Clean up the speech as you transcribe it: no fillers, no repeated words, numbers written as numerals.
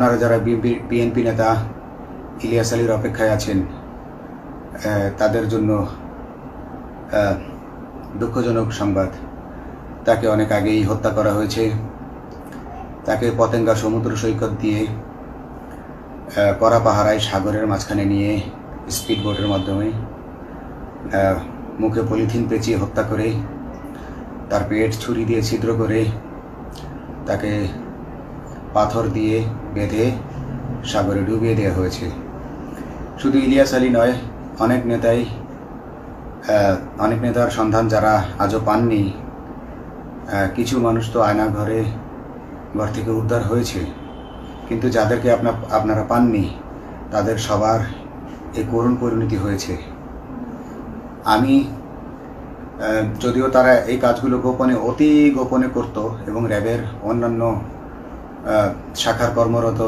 আপনারা যারা বিএনপি নেতা ইলিয়াস আলীর অপেক্ষায় আছেন, তাদের জন্য দুঃখজনক সংবাদ। তাকে অনেক আগেই হত্যা করা হয়েছে। তাকে পতেঙ্গা সমুদ্র সৈকত দিয়ে কড়া পাহারায় সাগরের মাঝখানে নিয়ে স্পিড বোটের মাধ্যমে মুখে পলিথিন পেঁচিয়ে হত্যা করে, তার পেট ছুরি দিয়ে ছিদ্র করে, তাকে পাথর দিয়ে বেঁধে সাগরে ডুবিয়ে দেওয়া হয়েছে। শুধু ইলিয়াস আলী নয়, অনেক নেতার সন্ধান যারা আজও পাননি। কিছু মানুষ তো ঘর থেকে উদ্ধার হয়েছে, কিন্তু যাদেরকে আপনারা পাননি তাদের সবার এই করুণ পরিণতি হয়েছে। আমি যদিও তারা এই কাজগুলো অতি গোপনে করত এবং র্যাবের অন্যান্য শাখার কর্মরত